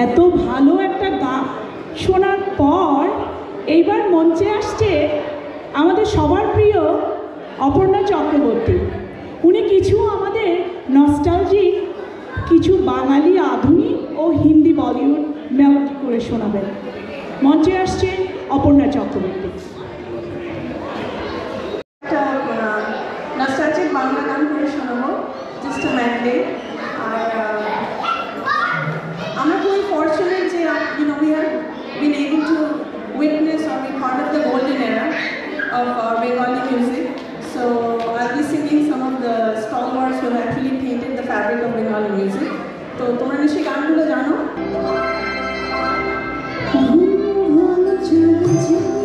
এত ভালো একটা গান শোনার পর এইবার মঞ্চে আসছে আমাদের সবার প্রিয় অপর্ণা চক্রবর্তী। উনি কিছু আমাদের নস্টালজিক কিছু বাঙালি আধুনিক ও হিন্দি বলিউড মেলোডি করে শোনাবেন। মঞ্চে আসছে অপর্ণা চক্রবর্তী। একটা নস্টালজিক বাংলা গান করে শোনাবো, জাস্ট আ ম্যাডলে। আর আমরা খুবই ফর্চুনেট যে we have been able to witness or be part of the golden era of Bengali music. So I'll be singing some of the stalwarts who have actually painted the fabric of Bengali music. তো তোমরা নিশ্চয়ই গানগুলো জানো। জীবন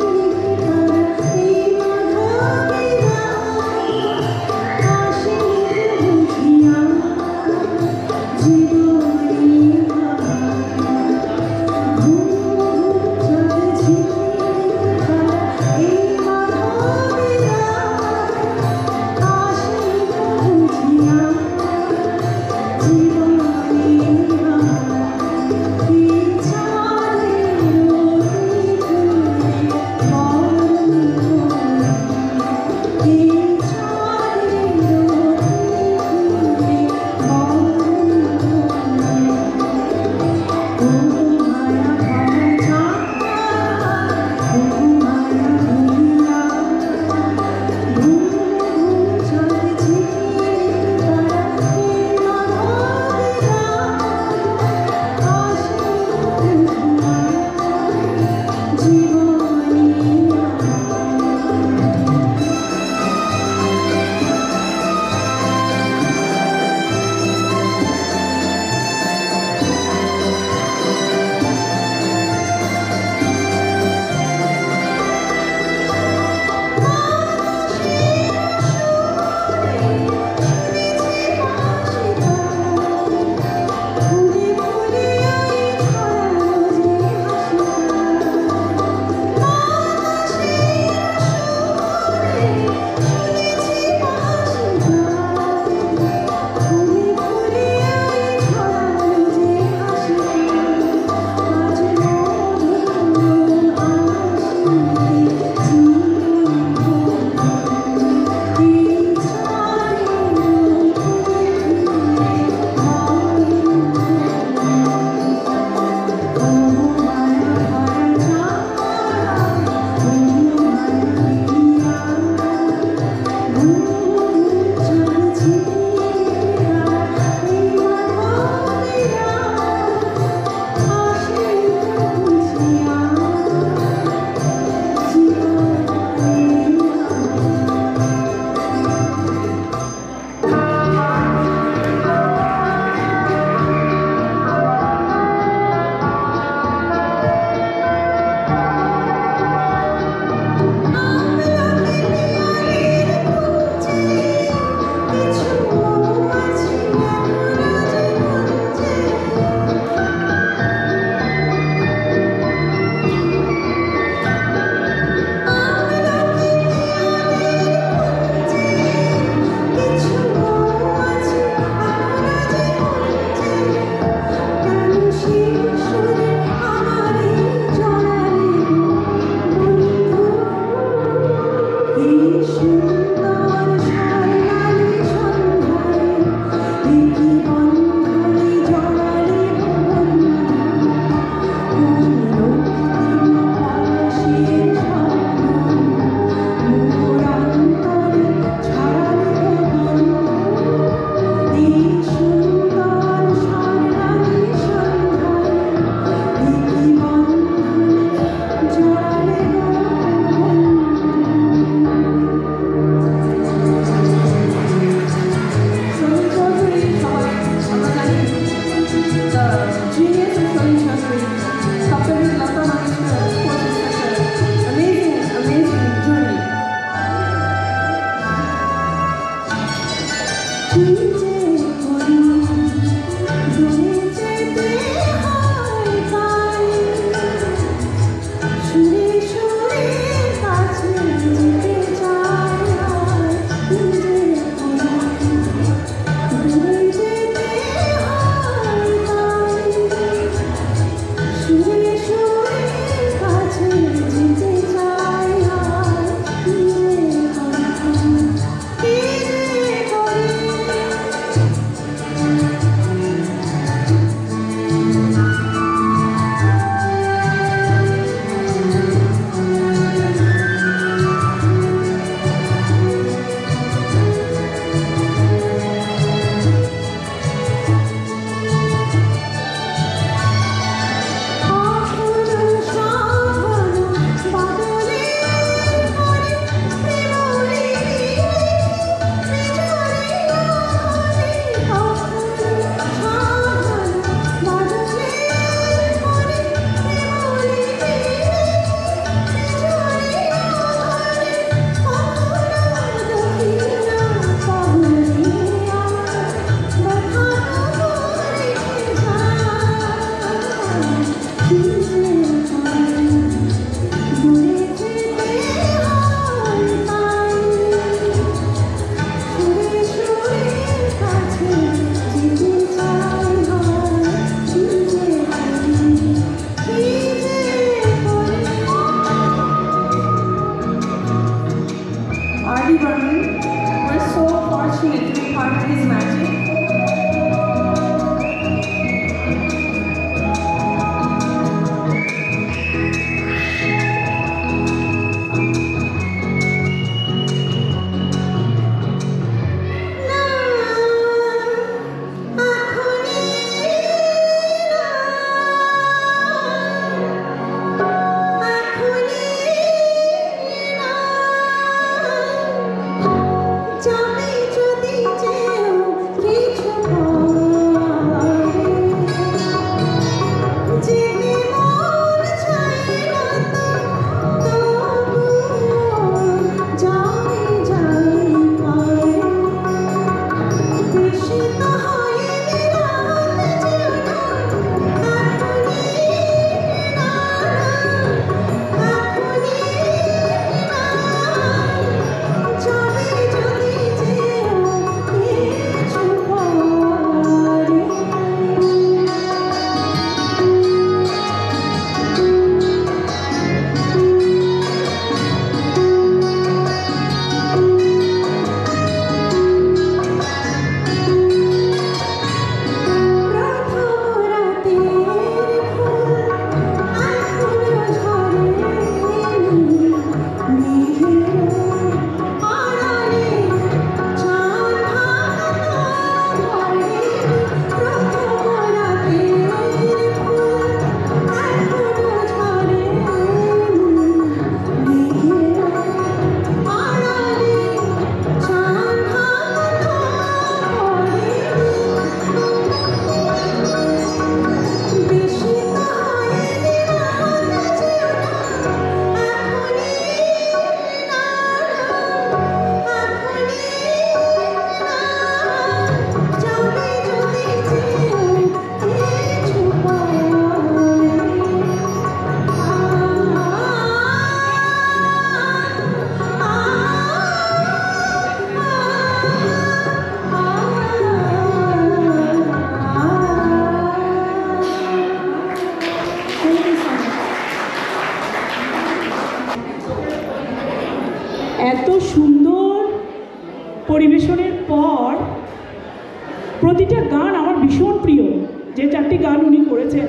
romantic গান উনি করেছেন,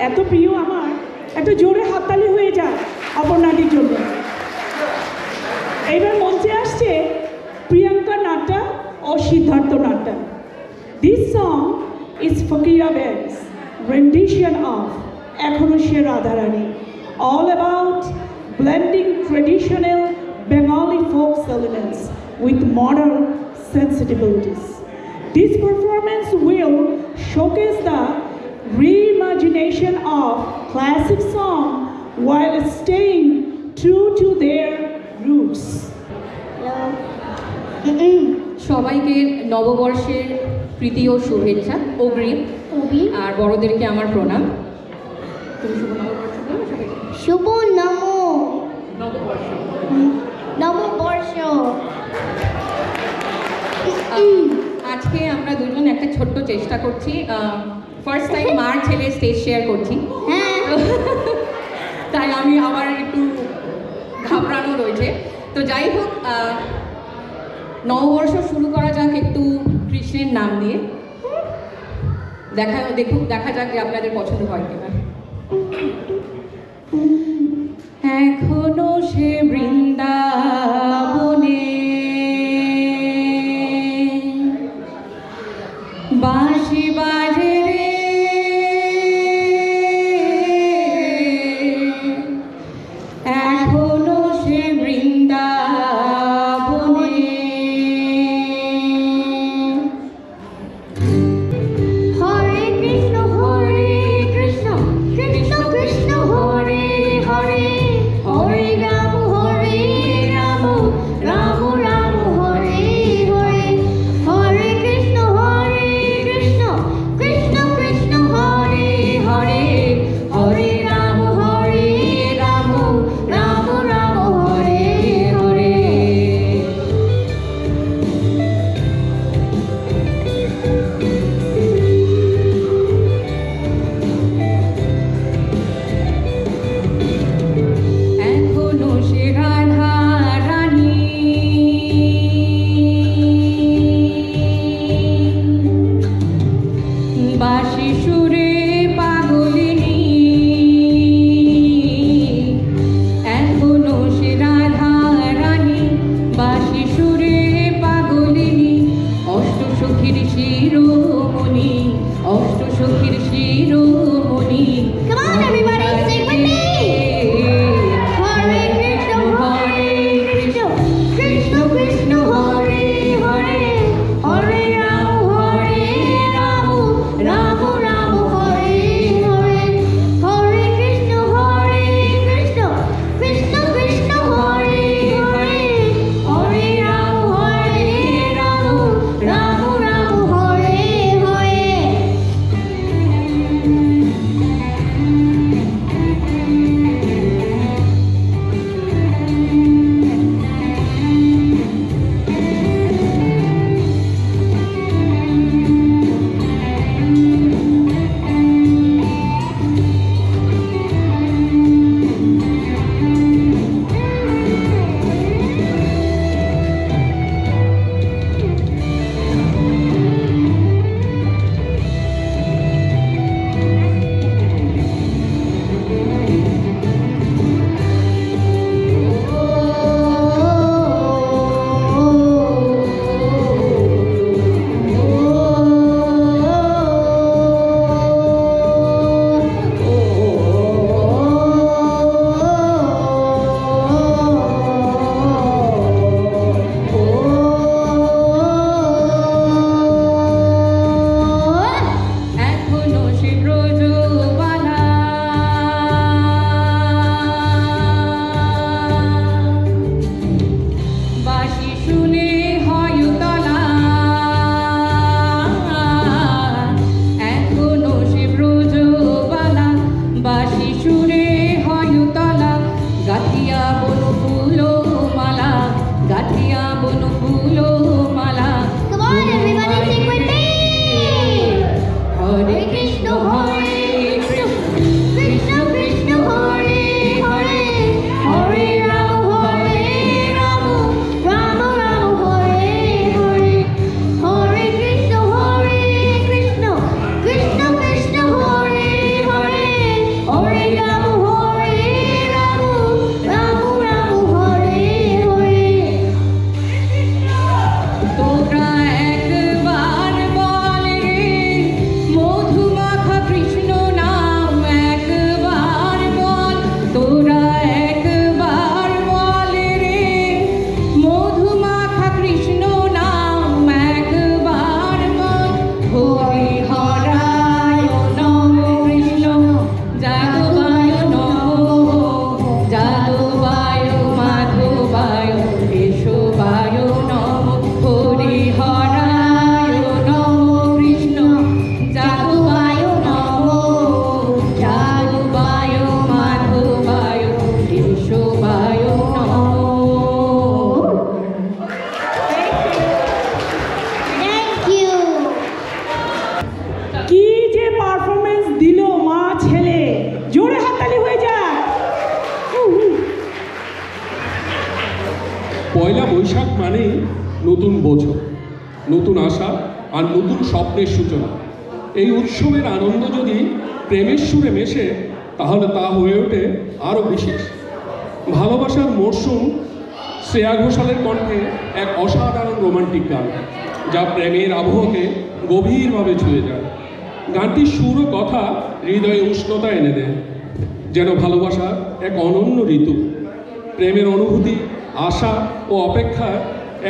এত প্রিয় আমার, এত জোরে হাততালি হয়ে যায় অপর্ণাটির জন্য। এইবার মঞ্চে আসছে প্রিয়াঙ্কা নাট্টা ও Siddharth নাট্টা। This song is Fakira Ben's rendition of Ekhono Se Radharani, all about blending traditional Bengali folk elements with modern sensibilities. This performance will showcase the reimagination of classic song while staying true to their roots. সবাইকে নববর্ষের প্রীতি ও শুভেচ্ছা অগ্রিম, আর বড়দেরকে আমার প্রণাম। তুমি শুভ নববর্ষ বলো সবাইকে। শুভ নববর্ষ। নববর্ষ। আজকে আমরা দুজন একটা ছোট্ট চেষ্টা করছি, ফার্স্ট টাইম মার ছেলে স্টেজ শেয়ার করছি, হ্যাঁ, তাই আমি আবার একটু ঘাবড়ানো রয়েছে। তো যাই হোক, নববর্ষ শুরু করা যাক একটু কৃষ্ণের নাম দিয়ে। দেখা যাক যে আপনাদের পছন্দ হয় কিনা। এখনো সে বৃন্দাবনে বাঁশি বাজে রে, এখনো সে বৃন্দাবনে। হরে কৃষ্ণ কৃষ্ণ কৃষ্ণ হরে হরে, হরে রাম রাম রাম হরে হরে, হরে কৃষ্ণ কৃষ্ণ কৃষ্ণ হরে হরে, হরে রাম রাম রাম হরে হরে। এখনো সে রাধা রানী বাঁশি সুরে পাগলিনী, এখনো সে রাধা রানী বাঁশি সুরে পাগলিনী। অষ্টসখীর শিরোমণি, অষ্টসখীর শিরোমণি। Come on, everybody, sing with me. Hare Krishna, Krishna Krishna, Hare Hare, Hare Ram, Ram Ram, Hare Hare, Hare Krishna, Krishna Krishna, Hare Hare, Hare Ram, Ram Ram, Hare Hare. Boishakh মানেই নতুন বছর, নতুন আশা আর নতুন স্বপ্নের সূচনা। এই উৎসবের আনন্দ যদি প্রেমের সুরে মেশে তাহলে তা হয়ে ওঠে আরও বিশেষ। ভালোবাসার মরশুম শ্রেয়া ঘোষালের কণ্ঠে এক অসাধারণ রোমান্টিক গান, যা প্রেমের আবহকে গভীরভাবে ছুঁয়ে যায়। গানটির সুর ও কথা হৃদয়ে উষ্ণতা এনে দেয়, যেন ভালোবাসার এক অনন্য ঋতু। প্রেমের অনুভূতি, আশা ও অপেক্ষার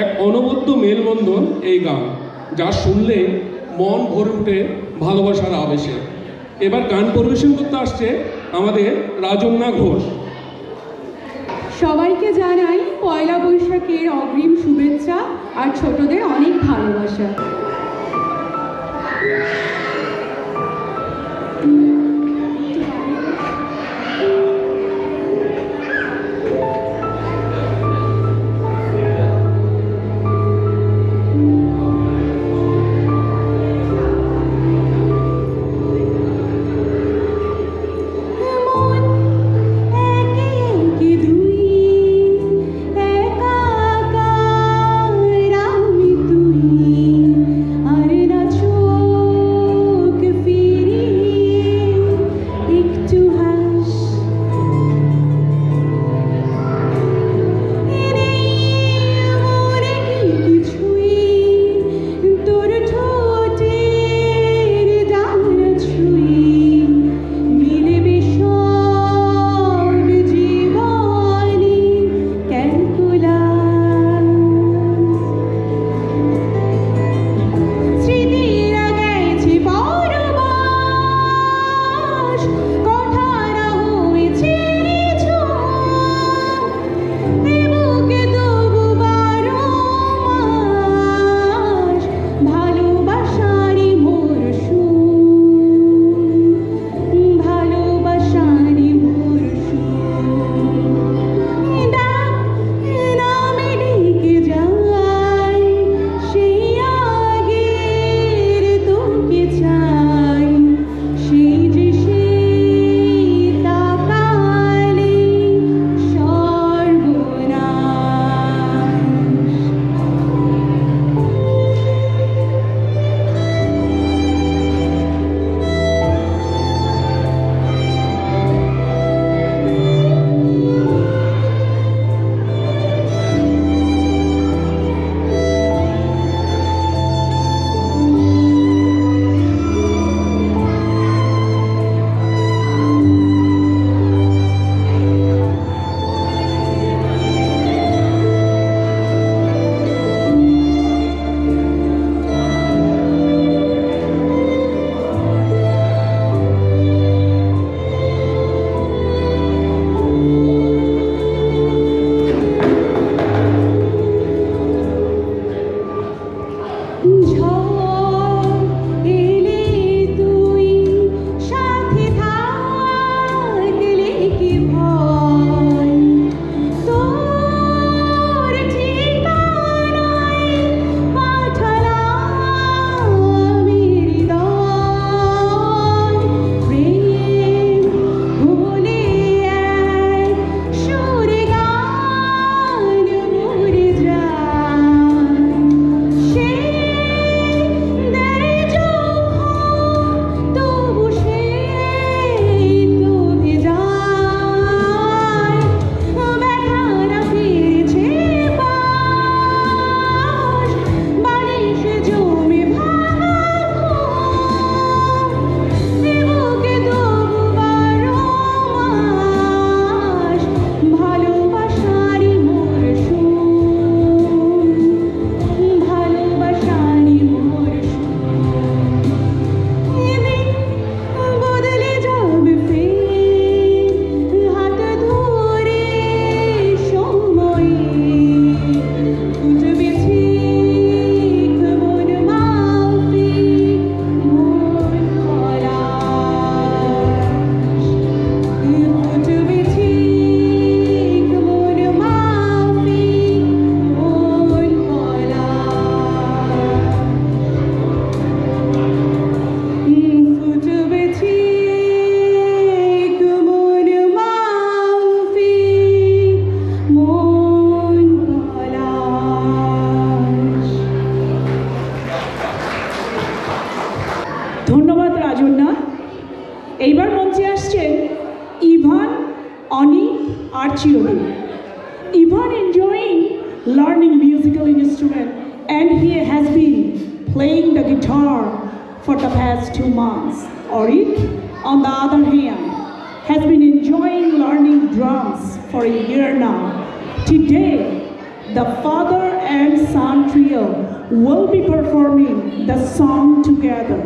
এক অনবদ্য মেলবন্ধন এই গান, যা শুনলে মন ভরে ওঠে ভালোবাসার আবেশে। এবার গান পরিবেশন করতে আসছে আমাদের রাজন্যা ঘোষ। সবাইকে জানাই পয়লা বৈশাখের অগ্রিম শুভেচ্ছা আর ছোটদের অনেক ভালোবাসা। আর নাচো রাজন্যা। এইবার মঞ্চে আসছেন ইভান, অনিক আর চিরদিন। Ivan enjoying learning musical instrument and he has been playing the guitar for the past 2 months. Orik, on the other hand, has been enjoying learning drums for a year now. Today, the father and son trio will be performing the song together.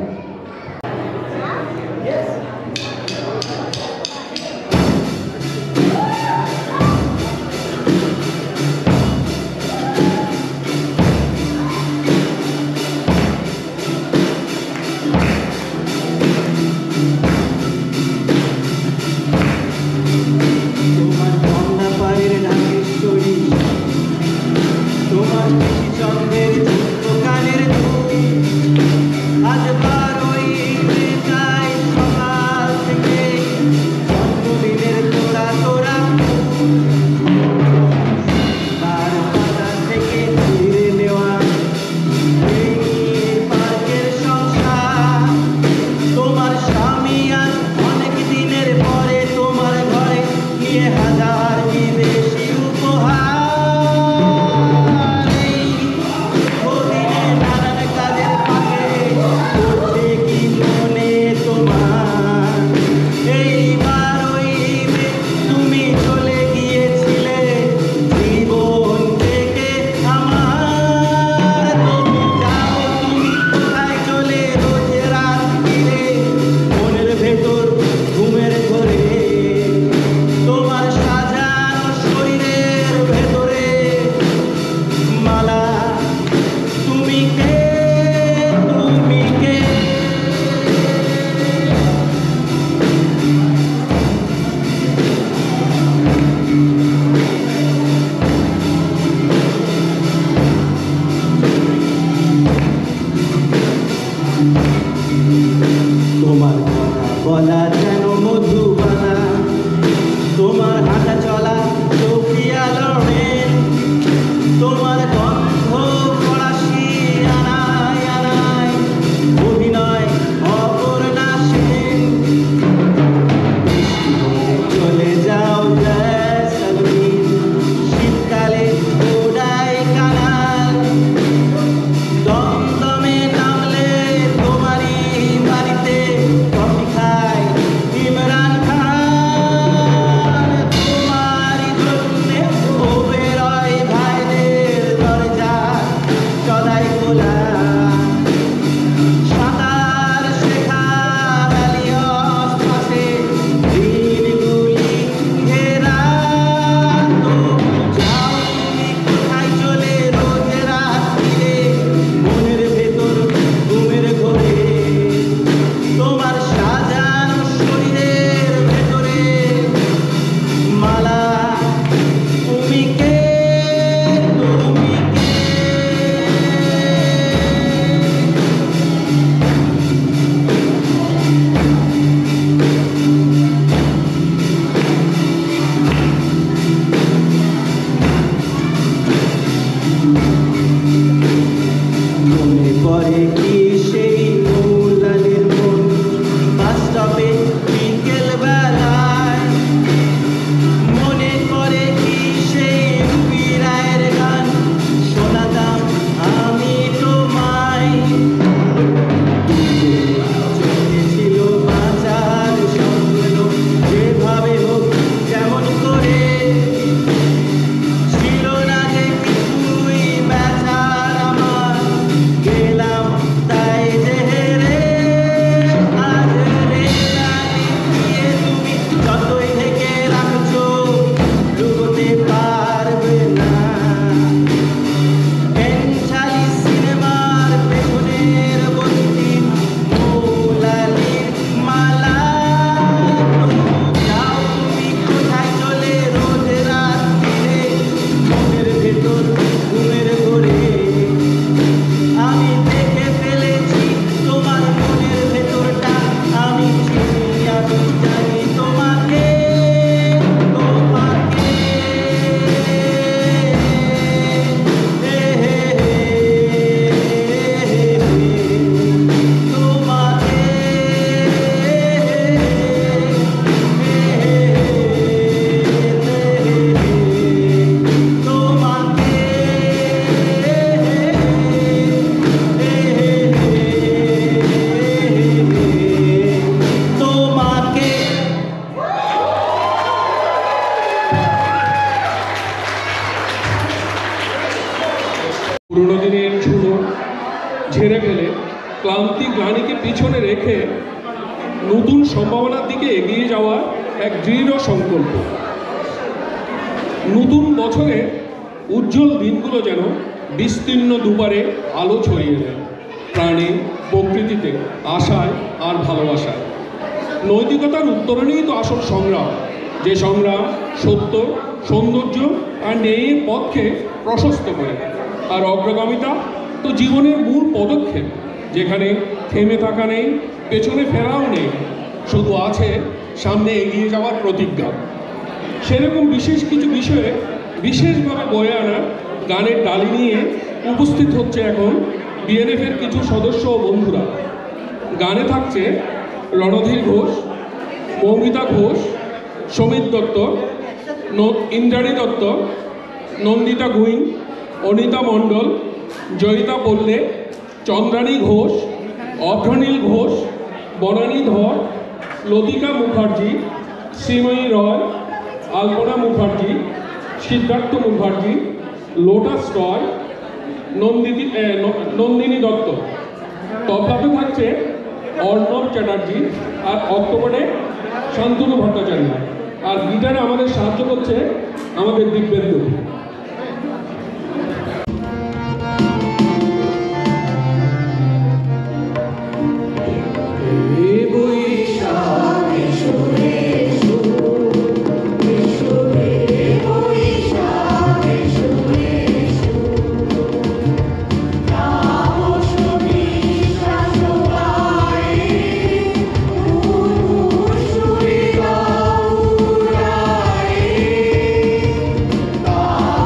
পিছনে রেখে নতুন সম্ভাবনার দিকে এগিয়ে যাওয়ার এক দৃঢ় সংকল্প। নতুন বছরে উজ্জ্বল দিনগুলো যেন বিস্তীর্ণ দুপারে আলো ছড়িয়ে দেয় প্রাণে, প্রকৃতিতে, আশায় আর ভালোবাসায়। নৈতিকতার উত্তরণেই তো আসল সংগ্রাম, যে সংগ্রাম সত্য, সৌন্দর্য আর ন্যায়ের পথকে প্রশস্ত করে। আর অগ্রগামিতা তো জীবনের মূল পদক্ষেপ, যেখানে থেমে থাকা নেই, পেছনে ফেরাও নেই, শুধু আছে সামনে এগিয়ে যাওয়ার প্রতিজ্ঞা। সেরকম বিশেষ কিছু বিষয়ে বিশেষভাবে বয়ে আনা গানের ডালি নিয়ে উপস্থিত হচ্ছে এখন বিএনএফের কিছু সদস্য ও বন্ধুরা। গানে থাকছে রণধীর ঘোষ, মৌমিতা ঘোষ, সমিত দত্ত, ইন্দ্রাণী দত্ত, নন্দিতা গুইং, অনিতা মণ্ডল, জয়িতা পল্লে, চন্দ্রাণী ঘোষ, অভ্রনীল ঘোষ, বনানী ধর, লতিকা মুখার্জি, শ্রীময়ী রয়, আলপনা মুখার্জি, সিদ্ধার্থ মুখার্জি, লোটাস রয়, নন্দিনী দত্ত। তবলাতে থাকছে অর্ণব চ্যাটার্জি আর অক্টোবরে শান্তনু ভট্টাচার্য। আর গিটারে আমাদের সাহায্য করছে আমাদের দিব্যেন্দু। Oh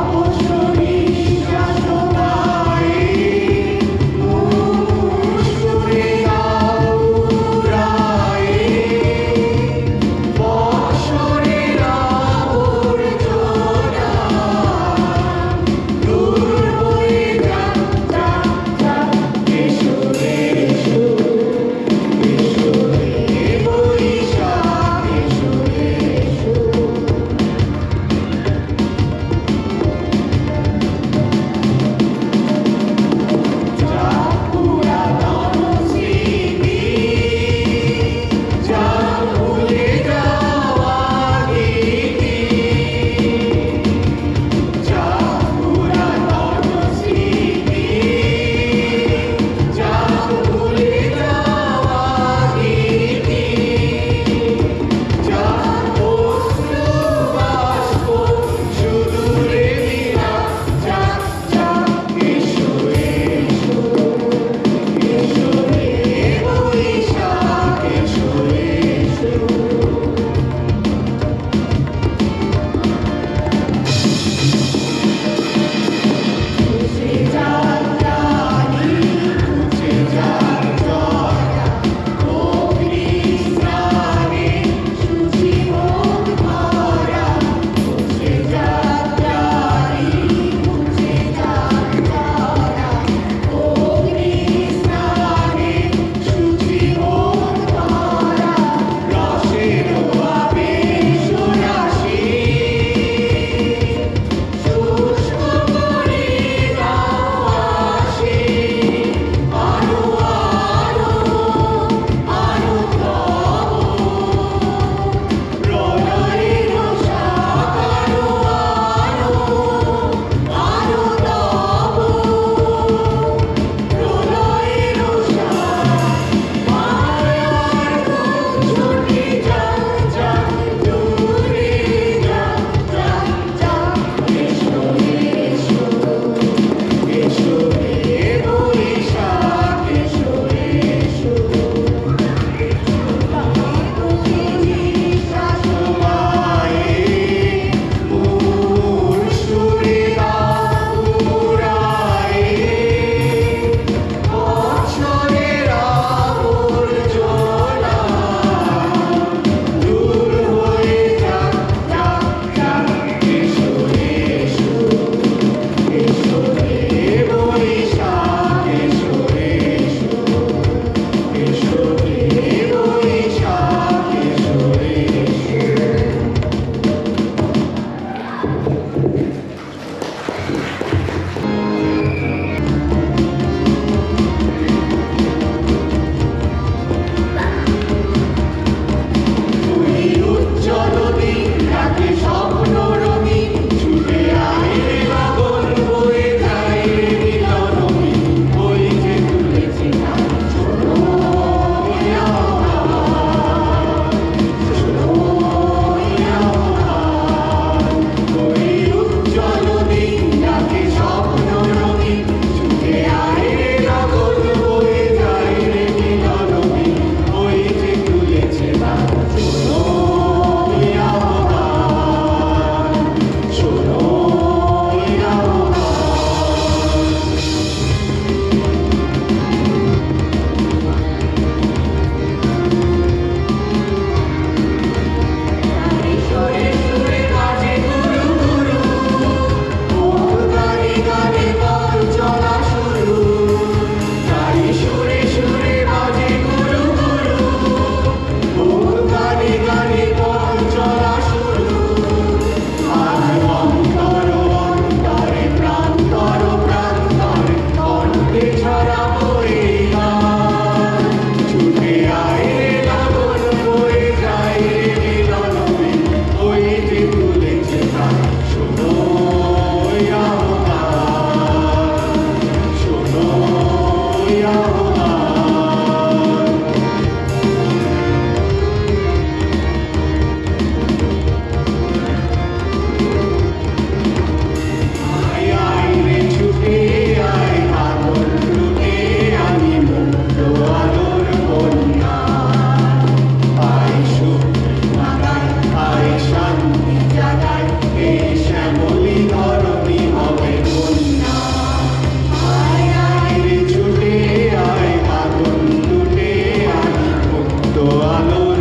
ভালো